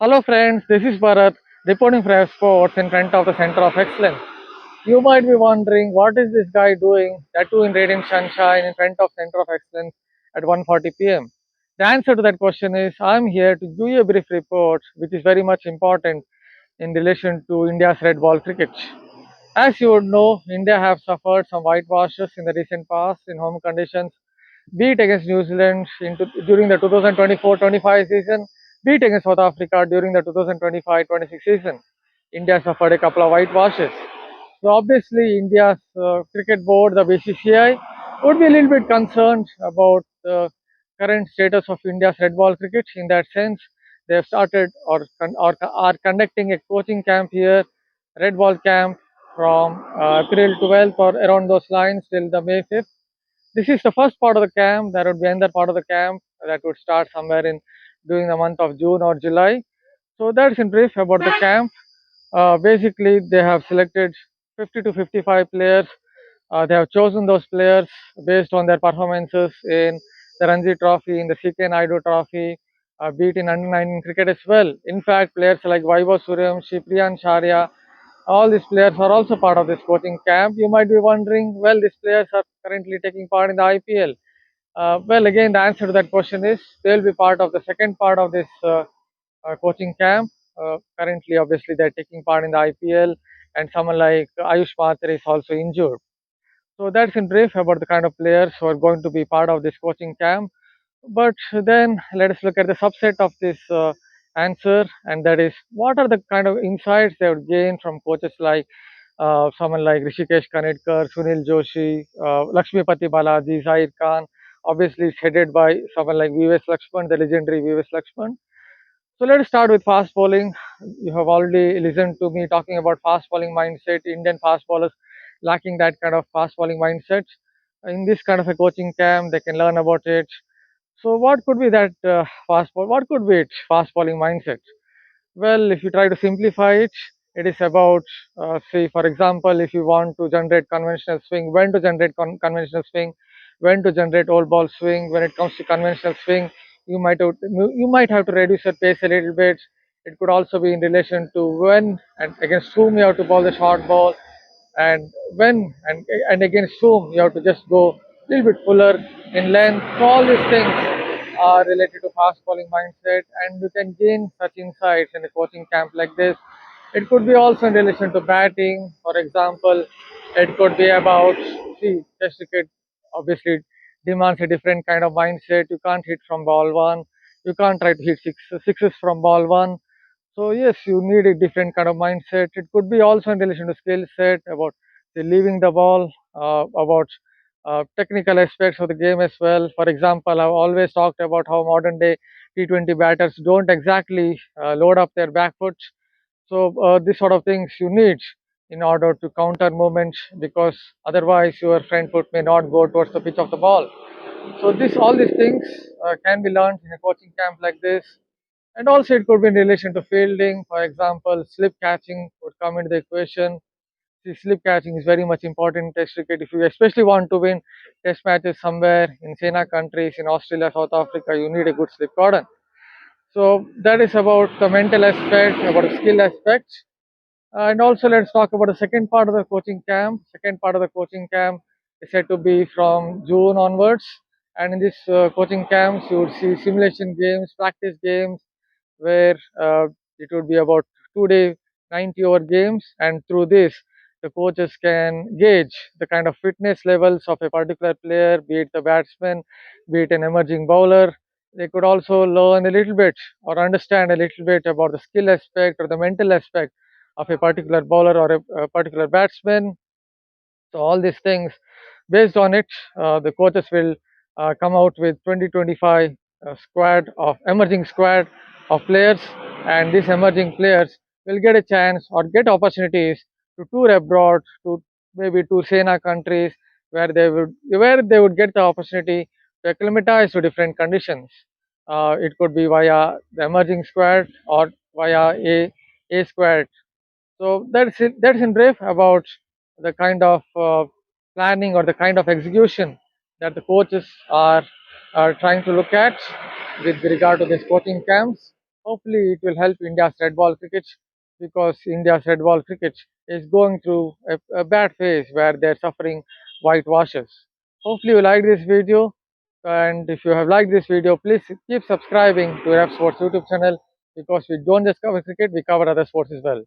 Hello friends, this is Bharath reporting for Revsportz in front of the Center of Excellence. You might be wondering what is this guy doing, that too in radiant sunshine in front of Center of Excellence at 1:40 p.m. The answer to that question is I'm here to give you a brief report which is very much important in relation to India's red ball cricket. As you would know, India have suffered some whitewashes in the recent past in home conditions, be it against New Zealand during the 2024-25 season, be it against South Africa during the 2025-26 season. India suffered a couple of whitewashes. So obviously, India's cricket board, the BCCI, would be a little bit concerned about the current status of India's red ball cricket. In that sense, they have started or are conducting a coaching camp here, red ball camp from April 12th or around those lines till the May 5th. This is the first part of the camp. There would be another part of the camp that would start somewhere in during the month of June or July. So that's in brief about the camp. Basically, they have selected 50 to 55 players. They have chosen those players based on their performances in the Ranji Trophy, in the CK Naidu Trophy, beat in under 19 cricket as well. In fact, players like Vaibhav Suryavanshi, Priyan Sharia, all these players are also part of this coaching camp. You might be wondering, well, these players are currently taking part in the IPL. Well, again, the answer to that question is they will be part of the second part of this coaching camp. Currently, obviously, they're taking part in the IPL, and someone like Ayush Matre is also injured. So that's in brief about the kind of players who are going to be part of this coaching camp. But then let us look at the subset of this answer, and that is what are the kind of insights they would gain from coaches like someone like Rishikesh Kanetkar, Sunil Joshi, Lakshmipati Balaji, Zahir Khan. Obviously, it's headed by someone like VVS Lakshman, the legendary VVS Lakshman. So let us start with fast bowling. You have already listened to me talking about fast bowling mindset. Indian fast bowlers lacking that kind of fast bowling mindset. In this kind of a coaching camp, they can learn about it. So what could be that fast ball? What could be it fast bowling mindset? Well, if you try to simplify it, it is about, say, for example, if you want to generate conventional swing, when to generate conventional swing, when to generate old ball swing. When it comes to conventional swing, you might have to reduce your pace a little bit. It could also be in relation to when and against whom you have to bowl the short ball, and when and against whom you have to just go a little bit fuller in length. So all these things are related to fast bowling mindset, and you can gain such insights in a coaching camp like this. It could be also in relation to batting. For example, it could be about, see, test cricket obviously demands a different kind of mindset. You can't hit from ball one. You can't try to hit sixes from ball one. So yes, you need a different kind of mindset. It could be also in relation to skill set, about the leaving the ball, about technical aspects of the game as well. For example, I've always talked about how modern day T20 batters don't exactly load up their back foot. So this sort of things you need in order to counter movements, because otherwise your front foot may not go towards the pitch of the ball. So this all these things can be learned in a coaching camp like this. And also it could be in relation to fielding. For example, slip catching would come into the equation. See, slip catching is very much important in Test cricket. If you especially want to win Test matches somewhere in Sena countries, in Australia, South Africa, you need a good slip cordon. So that is about the mental aspect, about the skill aspect. And also let's talk about the second part of the coaching camp. Second part of the coaching camp is said to be from June onwards. And in this coaching camps, you would see simulation games, practice games, where it would be about 2 day 90 over games, and through this the coaches can gauge the kind of fitness levels of a particular player, be it the batsman, be it an emerging bowler. They could also learn a little bit or understand a little bit about the skill aspect or the mental aspect of a particular bowler or a particular batsman. So all these things, based on it, the coaches will come out with 2025 emerging squad of players, and these emerging players will get a chance or get opportunities to tour abroad, to maybe to Sena countries, where they would get the opportunity to acclimatize to different conditions. It could be via the emerging squad or via a squad. So that's it. That's in brief about the kind of planning or the kind of execution that the coaches are trying to look at with regard to these coaching camps. Hopefully, it will help India's red ball cricket because India's red ball cricket is going through a bad phase where they're suffering whitewashes. Hopefully, you like this video. And if you have liked this video, please keep subscribing to Revsportz YouTube channel because we don't just cover cricket, we cover other sports as well.